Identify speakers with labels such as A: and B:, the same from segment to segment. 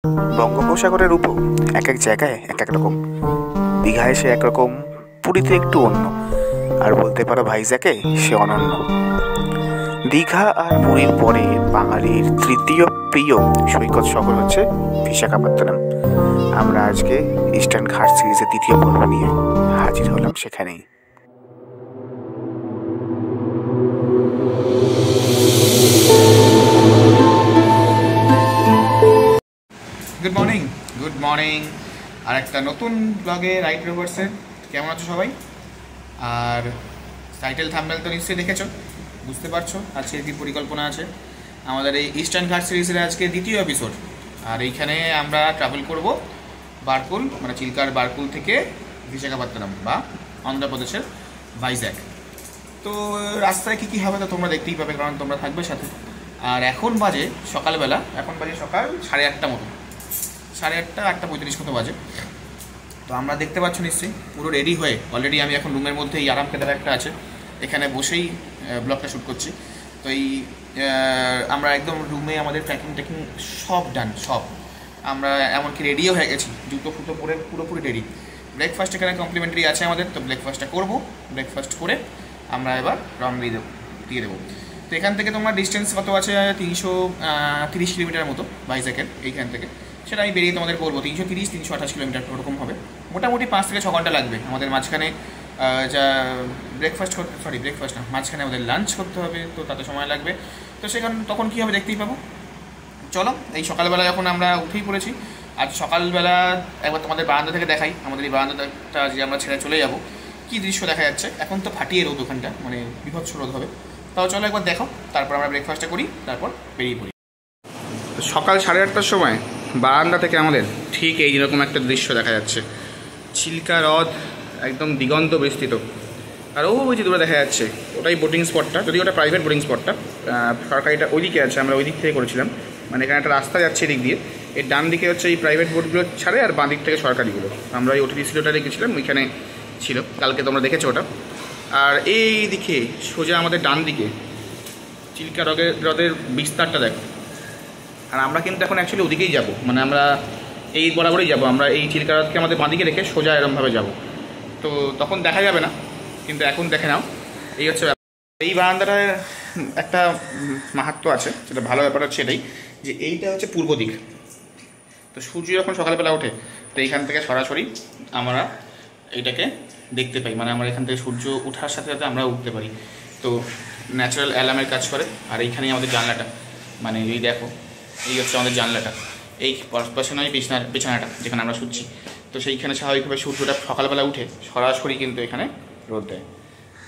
A: বঙ্গোপসাগরের উপর এক এক জায়গায় এক এক রকম। দীঘায় সে একরকম, পুরীতে একটু অন্য, আর বলতে পারো ভাইজ্যাকে সে অনন্য। দীঘা আর পুরীর পরে বাঙালির তৃতীয় প্রিয় সৈকত শহর হচ্ছে বিশাখাপত্তনম। আমরা আজকে ইস্টার্ন ঘাট সিরিজের দ্বিতীয় পর্ব নিয়ে হাজির হলাম সেখানেই।
B: গুড মর্নিং আর একটা নতুন ব্লগে রাইট রোভার্সের। কেমন আছো সবাই? আর টাইটেল থাম্বনেল তো নিশ্চয়ই দেখেছো, বুঝতে পারছো আজকে কী পরিকল্পনা আছে। আমাদের এই ইস্টার্ন ঘাট সিরিজের আজকে দ্বিতীয় এপিসোড। আর এইখানে আমরা ট্রাভেল করব বারকুল, মানে চিল্কার বারকুল থেকে বিশাখাপত্তনম বা অন্ধ্রপ্রদেশের ভাইজ্যাক। তো রাস্তায় কী কী হবে তো তোমরা দেখতেই পাবে, কারণ তোমরা থাকবে সাথে। আর এখন বাজে সকালবেলা, এখন বাজে সকাল 8:30 মতো, 8:30, 8:35 মতো বাজে। তো আমরা দেখতে পাচ্ছ নিশ্চয়ই পুরো রেডি হয়ে অলরেডি আমি এখন রুমের মধ্যে এই আরাম কেদার একটা আছে, এখানে বসেই ব্লগটা শ্যুট করছি। তো এই আমরা একদম রুমে আমাদের প্যাকিং ট্যাকিং সব ডান, সব আমরা এমনকি রেডিও হয়ে গেছি, জুতো ফুটো পরে পুরোপুরি রেডি। ব্রেকফাস্ট এখানে কমপ্লিমেন্টারি আছে আমাদের, তো ব্রেকফাস্টটা করবো। ব্রেকফাস্ট করে আমরা এবার রওনা দিয়ে দেবো। তো এখান থেকে তোমার ডিস্টেন্স কত আছে? 330 কিলোমিটার মতো ভাইজ্যাকের এইখান থেকে। সেটা আমি বেরিয়ে তোমাদের বলবো। 330, 328 কিলোমিটার ওরকম হবে। মোটামুটি 5 থেকে 6 ঘন্টা লাগবে আমাদের। মাঝখানে যা ব্রেকফাস্ট না, মাঝখানে আমাদের লাঞ্চ করতে হবে, তো তাতে সময় লাগবে। তো তখন কী হবে দেখতেই পাবো। চলো, এই সকালবেলা যখন আমরা উঠেই পড়েছি, আজ সকালবেলা একবার তোমাদের বারান্দা থেকে দেখাই। আমাদের এই বারান্দাটা যে আমরা ছেড়ে চলে যাব, কী দৃশ্য দেখা যাচ্ছে। এখন তো ফাটিয়ে রোদ, ওখানটা মানে বিভৎস রোদ হবে। তাও চলো একবার দেখো, তারপর আমরা ব্রেকফাস্টটা করি, তারপর বেরিয়ে পড়ি। সকাল 8:30টার সময় বারান্দা থেকে আমাদের ঠিক এইরকম একটা দৃশ্য দেখা যাচ্ছে। চিল্কা হ্রদ একদম দিগন্ত বিস্তৃত, আর ওই যে দূরে দেখা যাচ্ছে ওটাই বোটিং স্পটটা, যদি ওটা প্রাইভেট বোটিং স্পটটা। সরকারিটা ওইদিকে আছে, আমরা ওই দিক থেকে করেছিলাম। মানে এখানে একটা রাস্তা যাচ্ছে এদিক দিয়ে, এর ডান দিকে হচ্ছে এই প্রাইভেট বোটগুলো ছাড়ে, আর বাঁ দিক থেকে সরকারিগুলো। আমরা ওই ওটিপিসিটা রেখেছিলাম, ওইখানে ছিল, কালকে তোমরা দেখেছো ওটা। আর এই দিকে সোজা আমাদের ডান দিকে চিল্কা হ্রদের বিস্তারটা দেখো। আর আমরা কিন্তু এখন অ্যাকচুয়ালি ওদিকেই যাবো, মানে আমরা এই বরাবরই যাবো। আমরা এই চিল্কা হ্রদকে আমাদের বাঁদিকে রেখে সোজা এরমভাবে যাব। তো তখন দেখা যাবে না, কিন্তু এখন দেখে নাও। এই হচ্ছে ব্যাপার। এই বারান্দাটার একটা মাহাত্ম্য আছে, সেটা ভালো ব্যাপার হচ্ছে এটাই যে এইটা হচ্ছে পূর্ব দিক। তো সূর্য যখন সকালবেলা ওঠে, তো এইখান থেকে সরাসরি আমরা এইটাকে দেখতে পাই। মানে আমরা এখান থেকে সূর্য ওঠার সাথে সাথে আমরা উঠতে পারি। তো ন্যাচারাল অ্যালার্মের কাজ করে। আর এইখানেই আমাদের জানলাটা, মানে এই দেখো, এই হচ্ছে আমাদের জানলাটা, এই পাশে বিছানাটা যেখানে আমরা শুচ্ছি। তো সেইখানে স্বাভাবিকভাবে সূর্যটা সকালবেলা উঠে সরাসরি কিন্তু এখানে রোদ দেয়।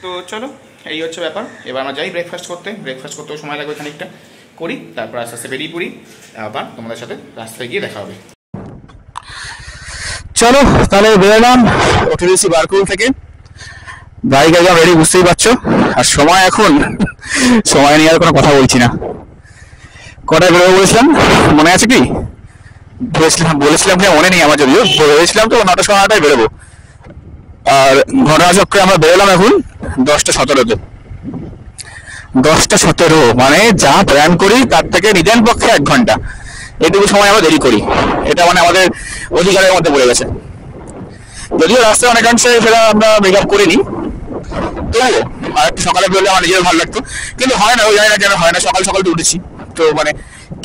B: তো চলো, এই হচ্ছে ব্যাপার। এবার আমরা যাই ব্রেকফাস্ট করতেও সময় লাগবে খানিকটা, করি, তারপর আস্তে আস্তে বেরিয়ে পড়ি। আবার তোমাদের সাথে রাস্তায় গিয়ে দেখা হবে।
C: চলো তাহলে বেরোলাম ওটিডিসি বারকুল থেকে। বাইক একদম রেডি, বুঝতেই পারছো। আর সময় নিয়ে আর কোনো কথা বলছি না। কটায় বেরোবো বলেছিলাম, মনে আছে কি? বলেছিলাম কি মনে নেই আমার, যদিও বলেছিলাম তো 9টার সময় 9টায় বেরোবো। আর ঘটনাচক্রে আমরা বেরোলাম এখন 10:17-তে। 10:17, মানে যা প্ল্যান করি তার থেকে নিদেন পক্ষে 1 ঘন্টা এটুকু সময় আমরা দেরি করি। এটা মানে আমাদের অধিকারের মধ্যে পড়ে গেছে। যদিও রাস্তায় অনেকাংশে সেটা আমরা মেকআপ করে নিই, তো আর একটু সকালে বেরোলে আমার নিজের ভালো লাগতো। কিন্তু হয় না, ওই জানি না কেন হয় না। সকাল তো উঠেছি, তো মানে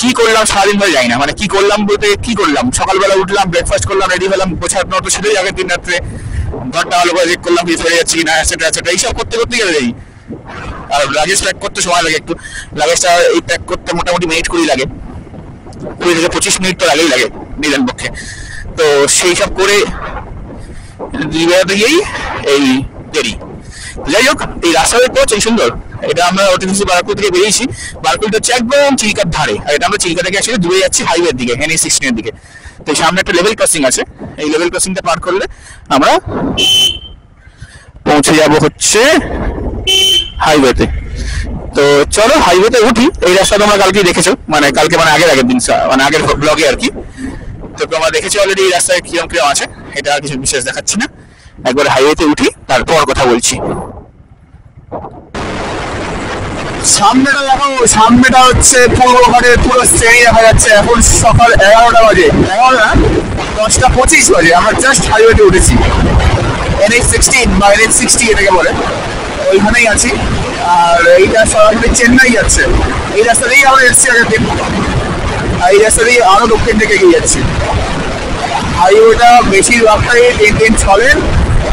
C: কি করলাম সারাদিন ধরে যাই না। মানে কি করলাম বলতে, কি করলাম, সকালবেলা উঠলাম, ব্রেকফাস্ট করলাম, রেডি হলাম, গোছানো তো সেটাই আগের দিন রাত্রে ঘরটা ভালো করে চেক করলাম, কিছু হয়ে যাচ্ছি না, এটসেট্রা এইসব করতে গেলে যাই। আর লাগেজ প্যাক করতে সময় লাগে একটু। লাগেজটা এই প্যাক করতে মোটামুটি মিনিট 20 লাগে, 20 থেকে 25 মিনিট তো লাগেই লাগে নিজের পক্ষে। তো সেই সব করে বেরোতে গিয়েই এই দেরি। যাই হোক, এই রাস্তা দেখতে হচ্ছে সুন্দর। এটা আমরা ওটিডিসি বারকুল থেকে বেরিয়েছি। বারকুলটা হচ্ছে একদম চিল্কার ধারে, আর এটা আমরা চিল্কা থেকে আসলে দূরে যাচ্ছি হাইওয়ের দিকে, NH-16 এর দিকে। তো সামনে একটা লেভেল ক্রসিং আছে, এই লেভেল ক্রসিংটা পার করলে আমরা পৌঁছে যাব হচ্ছে হাইওয়েতে। তো চলো হাইওয়েতে উঠি। এই রাস্তা তোমরা কালকেই দেখেছো, মানে আগের দিন, মানে আগের ব্লগে আর কি। তো তোমরা দেখেছো অলরেডি এই রাস্তায় কিরম আছে। এটা আর কিছু বিশেষ দেখাচ্ছি না, একবার হাইওয়েতে উঠি তারপর কথা বলছি। সামনেটা দেখো, সামনেটা হচ্ছে পূর্বঘাটের পুরো শ্রেণী দেখা যাচ্ছে। এখন সকাল 11টা বাজে, 11 না 10:25 বাজে। আমরা জাস্ট হাইওয়েতে উঠেছি, NH16 বা NH60 এটাকে বলে, ওইখানেই আছি। আর এইটা সরাসরি চেন্নাই যাচ্ছে। এই রাস্তা দিয়েই আমরা এসেছি আগের দিন, এই রাস্তা দিয়ে আরো দক্ষিণ দিকে এগিয়ে যাচ্ছি। হাইওয়েটা বেশিরভাগটাই ট্রেন চলে,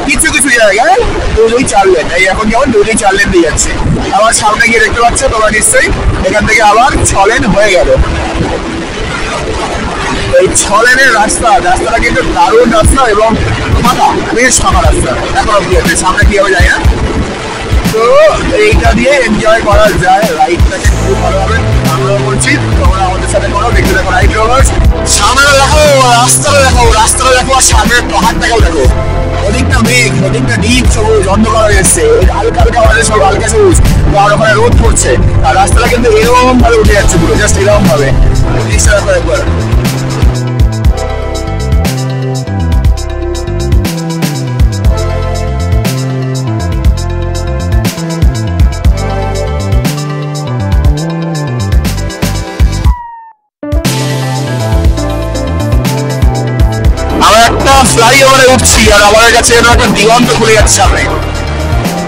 C: কিছু কিছু জায়গায় 2-4 লেন। এই এখন যেমন 2-4 লেন দিয়ে যাচ্ছে। আবার সামনে গিয়ে দেখতে পাচ্ছ তোমরা নিশ্চয়ই, এখান থেকে আবার 6 লেন হয়ে গেল। এই 6 লেনের রাস্তাটা কিন্তু দারুণ রাস্তা এবং ফাঁকা, বেশ ফাঁকা রাস্তা। এখন অব্দি আছে, সামনে কি হবে জানি না। তো এইটা দিয়ে এনজয় করা যায়, রাইডটাকে খুব ভালোভাবে আমরাও করছি, তোমরা আমাদের সাথে করো। দেখতে দেখো রাইড রোভার্স। সামনে দেখো, রাস্তাটা দেখো, রাস্তাটা দেখো, আর সামনের পাহাড়টাকেও দেখো। ওদিকটা মেঘ, ওদিকটা ডিপ সবুজ, অন্ধকার হয়ে এসছে, হালকা হালকা আমাদের সব হালকা সবুজ, আর ওখানে রোদ পড়ছে। আর রাস্তাটা কিন্তু এরকম ভাবে উঠে যাচ্ছে পুরো, জাস্ট এরকম ভাবে। জিনিসটা দেখো একবার। ফ্লাইওভারে উঠছি আর আমাদের কাছে একটা দিগন্ত খুলে যাচ্ছে সামনে।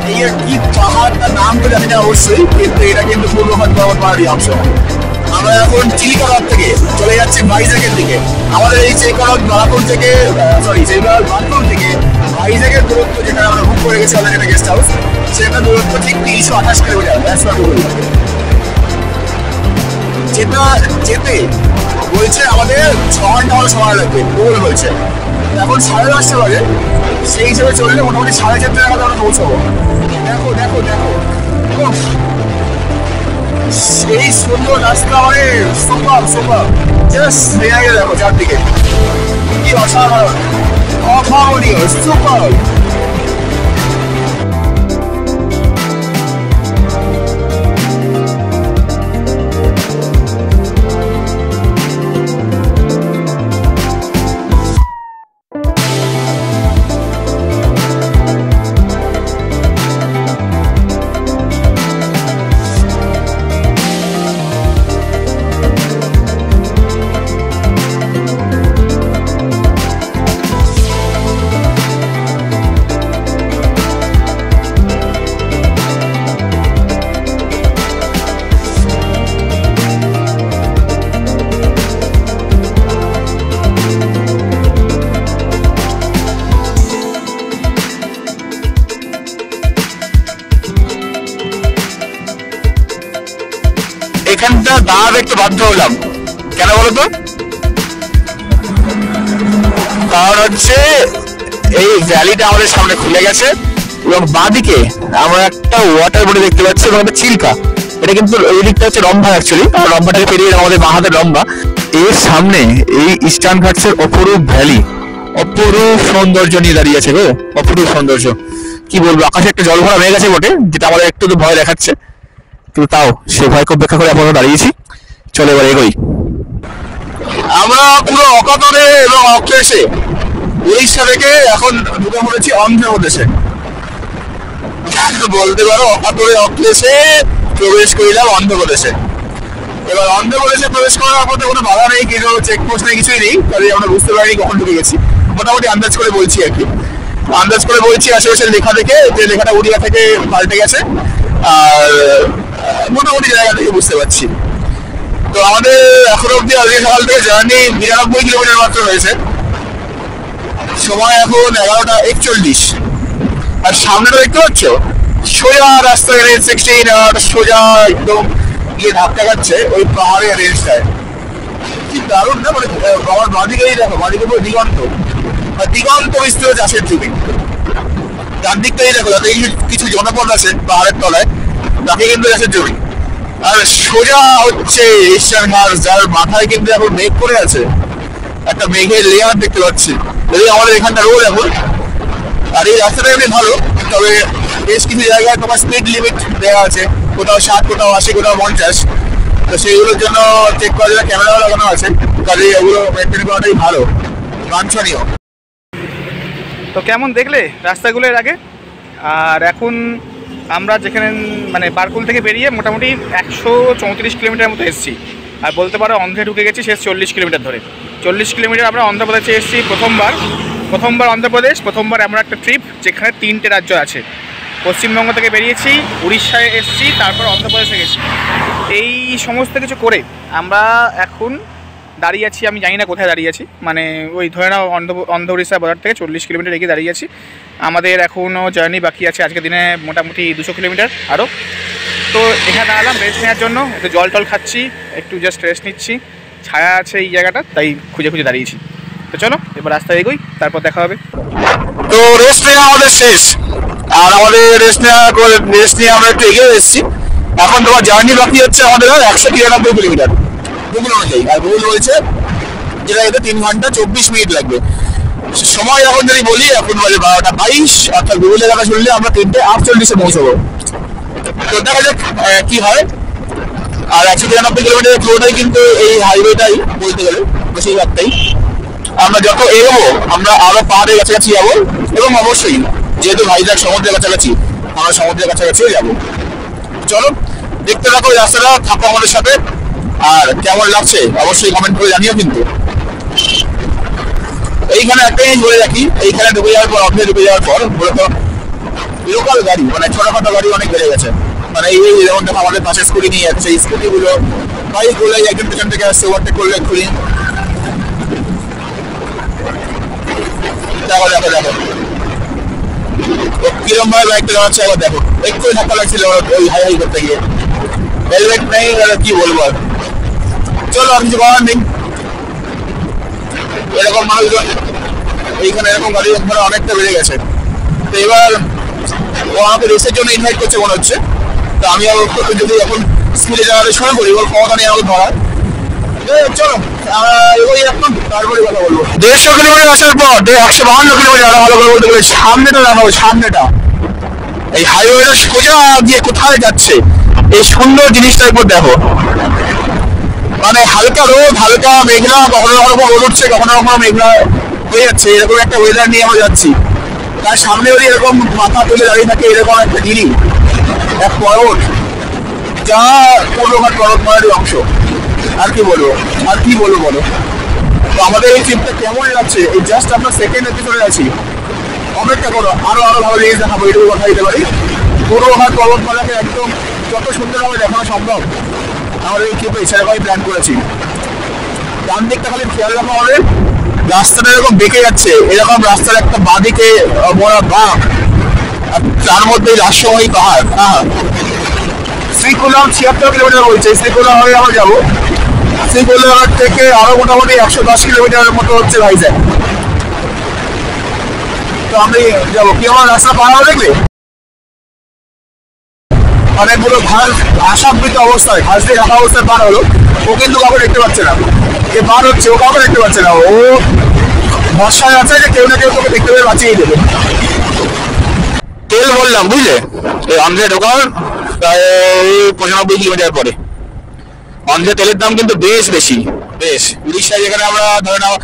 C: এই কি পাহাড়টার নাম তো জানি না অবশ্যই, কিন্তু এটা কিন্তু পূর্বঘাট পর্বত পাহাড়ি অংশ। আমরা এখন চিলিকা থেকে চলে যাচ্ছি ভাইজ্যাগের দিকে। আমাদের এই বালাপুর থেকে বালাপুর থেকে ভাইজ্যাগের দূরত্ব, যেখানে আমরা বুক করে গেছি আমাদের একটা গেস্ট হাউস, সেটা দূরত্ব ঠিক 328 কিলোমিটার। যেতে বলছে আমাদের 6 ঘন্টা মতো সময় লাগবে, গুগল বলছে। এখন 10:30 বাজে, সেই হিসেবে চললে মোটামুটি 4:30 নাগাদ আমরা পৌঁছাবো। দেখো দেখো দেখো, সেই সুন্দর রাস্তা, মানে সুপার জাস্ট ভেঙে দেখো চারদিকে, কি অসাধারণ, অভাবনীয়, সুপার। এখানটা দাঁড়া দেখতে বাধ্য হলাম, কেন বলতো? কারণ হচ্ছে এই ভ্যালিটা আমাদের সামনে খুলে গেছে এবং বাঁদিকে আমরা একটা ওয়াটার বডি দেখতে পাচ্ছি এবং একটা চিল্কা। এটা কিন্তু ওই দিকটা হচ্ছে রম্ভা, অ্যাকচুয়ালি রম্ভাটাকে পেরিয়ে আমাদের বাঁ হাতের রম্ভা। এর সামনে এই ইস্টার্ন ঘাটসের অপরূপ ভ্যালি, অপরূপ সৌন্দর্য নিয়ে দাঁড়িয়ে আছে গো, অপরূপ সৌন্দর্য। কি বলবো, আকাশে একটা জল ভরা মেঘ আছে বটে, যেটা আমাদের একটু তো ভয় দেখাচ্ছে, কিন্তু তাও সে ভয়কে উপেক্ষা করে আপাতত দাঁড়িয়েছি। চলে এবার এগোই। আমরা পুরো অকাতরে এবং অক্লেশে উড়িষ্যা থেকে এখন ঢুকে পড়েছি অন্ধ্রপ্রদেশে। বলতে পারো অকাতরে অক্লেশে প্রবেশ করিলাম অন্ধ্রপ্রদেশে। এবার অন্ধ্রপ্রদেশে প্রবেশ করার পথে কোনো বাধা নেই, কিছু চেকপোস্ট নেই, কিছুই নেই, তাহলে আমরা বুঝতে পারিনি কখন ঢুকে গেছি। মোটামুটি আন্দাজ করে বলছি আর কি, আন্দাজ করে বলছি আশেপাশের লেখা থেকে, যে লেখাটা উড়িয়া থেকে পাল্টে গেছে, আর মোটামুটি জায়গা থেকে বুঝতে পারছি। তো আমাদের এখন অব্দি আজকে সকাল থেকে জার্নি 92 কিলোমিটার মাত্র হয়েছে, সময় এখন 11:41। আর সামনেটা দেখতে পাচ্ছ সোজা রাস্তা, NH16 সোজা একদম গিয়ে ধাক্কা খাচ্ছে ওই পাহাড়ের রেঞ্জটায়। কি দারুণ না, মানে আমার বাঁদিকেই দেখো, বাঁদিকে পুরো দিগন্ত বিস্তৃত চাষের জমি। ডান দিকটাই দেখো, তাতে কিছু জনপদ আছে পাহাড়ের তলায়, তাকে কিন্তু চাষের জমি। আর সোজা হচ্ছে ইস্টার্ন ঘাটস, যার মাথায় কিন্তু এখন মেঘ করে আছে, একটা মেঘের লেয়ার দেখতে পাচ্ছি। যদি আমাদের এখানটা রোড এখন, আর এই রাস্তাটা এমনি ভালো, তবে বেশ কিছু জায়গায় তোমার স্পিড লিমিট দেওয়া আছে, কোথাও 60, কোথাও 80, কোথাও 50। তো সেইগুলোর জন্য চেক করার জন্য ক্যামেরাও লাগানো আছে, কাজে ওগুলো মেনটেন করাটাই ভালো, বাঞ্ছনীয়।
B: তো কেমন দেখলে রাস্তাগুলো এর আগে? আর এখন আমরা যেখানে মানে বারকুল থেকে বেরিয়ে মোটামুটি 134 কিলোমিটার মতো এসেছি। আর বলতে পারো অন্ধ্রে ঢুকে গেছি শেষ 40 কিলোমিটার ধরে। 40 কিলোমিটার আমরা অন্ধ্রপ্রদেশে এসেছি প্রথমবার অন্ধ্রপ্রদেশ, প্রথমবার এমন একটা ট্রিপ যেখানে 3টে রাজ্য আছে। পশ্চিমবঙ্গ থেকে বেরিয়েছি, উড়িষ্যায় এসেছি, তারপর অন্ধ্রপ্রদেশে গেছি। এই সমস্ত কিছু করে আমরা এখন দাঁড়িয়ে আছি, আমি জানি না কোথায় দাঁড়িয়ে আছি, মানে ওই ধরে নাও অন্ধ্র উড়িষ্যা বর্ডার থেকে 40 কিলোমিটার এগিয়ে দাঁড়িয়ে আছি। আমাদের এখনও জার্নি বাকি আছে আজকের দিনে মোটামুটি 200 কিলোমিটার আরও। তো এখানে দাঁড়ালাম রেস্ট নেওয়ার জন্য, একটু জল টল খাচ্ছি, একটু জাস্ট রেস্ট নিচ্ছি। ছায়া আছে এই জায়গাটা, তাই খুঁজে খুঁজে দাঁড়িয়েছি। তো চলো এবার রাস্তায় এগোই, তারপর দেখা হবে।
C: তো রেস্ট নেওয়া আমাদের শেষ, আর আমাদের রেস্ট নিয়ে আমরা একটু এগিয়ে এসেছি। এখন তোমার জার্নি বাকি হচ্ছে আমাদের 193 কিলোমিটার গুগল অনুযায়ী, আর গুগল বলছে যেটা এতে 3 ঘন্টা 24 মিনিট লাগবে। সময় এখন যদি বলি এখন বাজে 12:22, অর্থাৎ গুগলের কথা শুনলে আমরা 3:48 পৌঁছবো। তো দেখা যাক কি হয়। আর 193 কিলোমিটারের পুরোটাই কিন্তু এই হাইওয়েটাই বলতে গেলে, বেশিরভাগটাই। আমরা যত এগোবো আমরা আরো পাহাড়ের কাছাকাছি যাবো, এবং অবশ্যই যেহেতু ভাইজাগ সমুদ্রের কাছাকাছি, আমরা সমুদ্রের কাছাকাছিও যাবো। চলো দেখতে থাকো রাস্তাটা, থাকো আমাদের সাথে। আর কেমন লাগছে অবশ্যই কমেন্ট করে জানিও। কিন্তু এইখানে একটা জিনিস বলে রাখি, এইখানে ঢুকে যাওয়ার পর, অফিসে ঢুকে যাওয়ার পর মূলত লোকাল গাড়ি মানে ছোটখাটো গাড়ি অনেক বেড়ে গেছে। মানে এই যেমন দেখো আমাদের পাশে স্কুটি নিয়ে যাচ্ছে, এই স্কুটিগুলো বাইকগুলো একজন পেছন থেকে আসছে, ওভারটেক করলে এক্ষুনি। দেখো দেখো দেখো কিরম ভাবে বাইকটা চালাচ্ছে, আবার দেখো একটু ধাক্কা লাগছিল ওই হাই হাই করতে গিয়ে। হেলমেট নেই, কি বলবো আর। চলো আর কিছু করার নেই, এরকম মানুষজন এইখানে এরকম গাড়ি ঘোড়া অনেকটা বেড়ে গেছে। তো এবার ও আমাকে রেসের জন্য ইনভাইট করছে মনে হচ্ছে। তো আমি যদি এখন স্কুলে যাওয়ার সময় করি, ওর ক্ষমতা নেই আমাকে ধরার। চলো এগোই এখন, তারপরে কথা বলবো। 150 কিলোমিটার আসার পর 152 কিলোমিটার, ভালো করে বলতে গেলে সামনেটা দেখাবো। সামনেটা এই হাইওয়েটা সোজা দিয়ে কোথায় যাচ্ছে, এই সুন্দর জিনিসটা একবার দেখো। মানে হালকা রোদ, হালকা মেঘলা, কখনো কখনো রোদ উঠছে, কখনো কখনো মেঘলা হয়ে যাচ্ছে, এরকম একটা ওয়েদার নিয়ে আমরা যাচ্ছি। তার সামনে যদি এরকম মাথা তুলে দাঁড়িয়ে থাকে এরকম একটা গিরি, এক পর্বত, যা পূর্ণঘাট পর্বতমালারই অংশ। আর কি বলবো বলো। তো আমাদের এই ট্রিপটা কেমন লাগছে, এই জাস্ট আমরা সেকেন্ড এপিসোডে আছি। অপেক্ষা করো, আরো ভালো জিনিস দেখাবো, এটুকু কথা দিতে পারি। পূর্ণঘাট পর্বতমালাকে একদম যত সুন্দরভাবে দেখানো সম্ভব আমাদের এই ট্রিপে সেরকমই প্ল্যান করেছি। ডান দিকটা খালি খেয়াল রাখো, আমাদের রাস্তাটা এরকম বেঁকে যাচ্ছে, এরকম রাস্তার একটা বাঁদিকে বড় বাঁক, আর তার মধ্যে রাজশাহী পাহাড়। শ্রীকুলাম 76 কিলোমিটার বলছে, শ্রীকুলাম হয়ে আমরা যাবো। শ্রীকুলাম থেকে আরো মোটামুটি 110 কিলোমিটারের মতো হচ্ছে ভাইজ্যাগ। তো আমি যাবো, কি আমার রাস্তা পার হওয়া দেখবে অনেকগুলো ঘাস আশাবৃত অবস্থায়, ঘাস দিয়ে ঢাকা অবস্থায় পার হলো। ও কিন্তু কাউকে দেখতে পাচ্ছে না, যে পার হচ্ছে ও কাউকে দেখতে পাচ্ছে না। ও ভরসায় আছে যে কেউ না কেউ তোকে দেখতে পেয়ে বাঁচিয়ে দেবে। তেল বললাম বুঝলে, এই অন্ধ্রে ঢোকার প্রায় 95 কিলোমিটার পরে। অন্ধ্রে তেলের দাম কিন্তু বেশ বেশি, বেশ। উড়িষ্যায় যেখানে আমরা ধরে নাও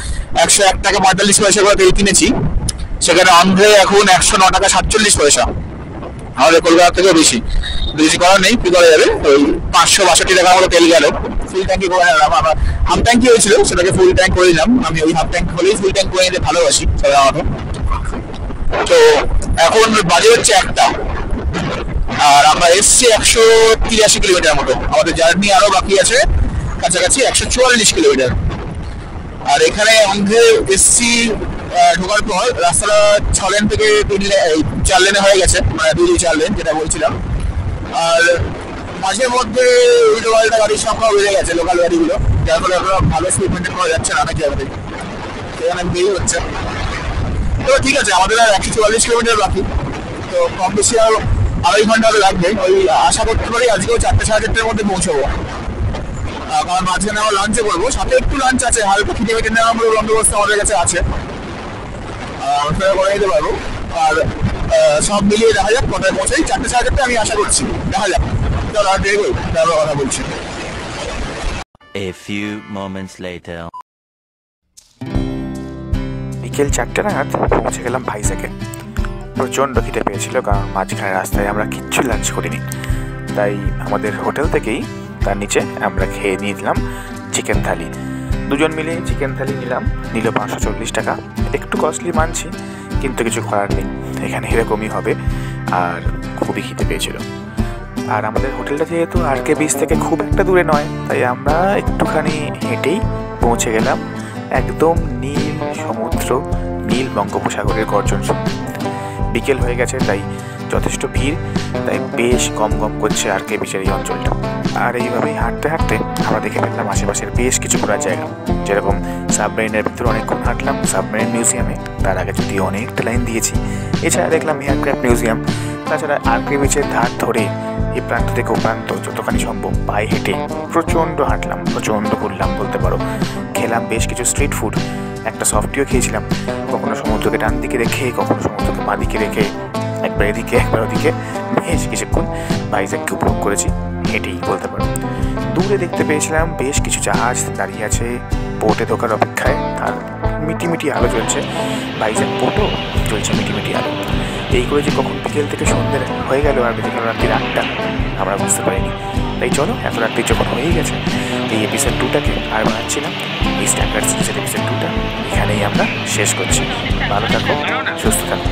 C: 101 টাকা 45 পয়সা করে তেল কিনেছি, সেখানে অন্ধ্রে এখন 109 টাকা 47 পয়সা। আমাদের কলকাতা থেকেও বেশি। বেশি করার নেই, কি করা যাবে। ওই 562 টাকা মতো তেল গেল। ফুল ট্যাঙ্কি করে আমার হাফ ট্যাঙ্কি হয়েছিল, সেটাকে ফুল ট্যাঙ্ক করে দিলাম। আমি ওই হাফ ট্যাঙ্ক হলেই ফুল ট্যাঙ্ক করে নিতে ভালোবাসি সাধারণত। তো এখন বাজে হচ্ছে 1টা, আর আমরা এসছি 183 কিলোমিটার মতো। আমাদের জার্নি আরো বাকি আছে, কাছাকাছি 144 কিলোমিটার। আর এখানে অন্ধ্রে এসছি ঢোকার পর রাস্তাটা 6 লেন থেকে 4 লেনে হয়ে গেছে, মানে 2-4 লেন যেটা বলছিলাম। আর মাঝে মধ্যে উল্টো পাল্টা গাড়ির সংখ্যা বেড়ে গেছে, লোকাল গাড়িগুলো, যার ফলে আমরা ভালো স্পিড মেনটেন করা যাচ্ছে না অনেক জায়গাতে, সেখানে দেরি হচ্ছে। তো ঠিক আছে, আমাদের আর 144 কিলোমিটার বাকি। তো কম বেশি আর 2.5 ঘন্টা লাগবে। ওই আশা করতে পারি আজকেও 4টে 4:30টার মধ্যে পৌঁছবো। কারণ মাঝখানে আমার লাঞ্চে করবো, সাথে একটু লাঞ্চ আছে, হালকা খিদে মেটে নেওয়ার বন্দোবস্ত আমাদের কাছে আছে, সেটা করে নিতে পারবো। আর সব মিলিয়ে দেখা যাক কোথায় পৌঁছাই। 4টে 4:30 আমি আশা করছি, দেখা যাক। চলো আর দেখবো, তারপর কথা বলছি।
D: A few moments later.
A: বিকেল 4টে নাগাদ পৌঁছে গেলাম ভাইজ্যাগে। প্রচণ্ড খিদে পেয়েছিল, কারণ মাঝখানে রাস্তায় আমরা কিচ্ছু লাঞ্চ করিনি। তাই আমাদের হোটেল থেকেই তার নিচে আমরা খেয়ে নিয়েছিলাম চিকেন থালি। দুজন মিলে চিকেন থালি নিল 540 টাকা। একটু কস্টলি মানছি, কিন্তু কিছু করার নেই, এখানে এরকমই হবে। আর খুবই খিদে পেয়েছিল। আর আমাদের হোটেলটা যেহেতু আরকে বিচ থেকে খুব একটা দূরে নয়, তাই আমরা একটুখানি হেঁটেই পৌঁছে গেলাম একদম নীল সমুদ্র, নীল বঙ্গোপসাগরের গর্জন শুনতে। বিকেল হয়ে গেছে, তাই যথেষ্ট ভিড়, তাই বেশ গম করছে আরকে বিচের এই অঞ্চলটা। আর এইভাবেই হাঁটতে হাঁটতে আমরা দেখে ফেললাম আশেপাশের বেশ কিছু ঘোরার জায়গা, যেরকম সাবমেরিনের ভিতরে অনেকক্ষণ হাঁটলাম, সাবমেরিন মিউজিয়ামে, তার আগে যদি অনেকটা লাইন দিয়েছি। এছাড়া দেখলাম এয়ারক্রাফট মিউজিয়াম। তাছাড়া আরকে বিচের ধার ধরে এই প্রান্ত থেকে ও প্রান্ত যতখানি সম্ভব পায়ে হেঁটে প্রচণ্ড হাঁটলাম, প্রচণ্ড ঘুরলাম বলতে পারো। খেলাম বেশ কিছু স্ট্রিট ফুড, একটা সফটিও খেয়েছিলাম, কখনো সমুদ্রকে ডান দিকে রেখে, কখনো সমুদ্রকে বাঁ দিকে রেখে, একবার এদিকে একবার ওদিকে বেশ কিছুক্ষণ ভাইজ্যাগকে উপভোগ করেছি হেঁটেই বলতে পারো। দূরে দেখতে পেয়েছিলাম বেশ কিছু জাহাজ দাঁড়িয়ে আছে বোটে ঢোকার অপেক্ষায়, তার মিটিমিটি আলো জ্বলছে। ভাইজ্যাগ বোটও চলছে মিটিমিটি আলো। এই করে যে কখন বিকেল থেকে সন্ধ্যে হয়ে গেল আর বেজে গেল রাত্রি 8টা, আমরা বুঝতে পারিনি। তাই চলো, এত রাত্রি যখন হয়েই গেছে, এই এপিসোড 2টাকে আর বানাচ্ছিলাম। এই স্ট্যান্ডার্ড সিরিজের এপিসোড 2টা এখানেই আমরা শেষ করছি। ভালো থাকো, সুস্থ থাকো।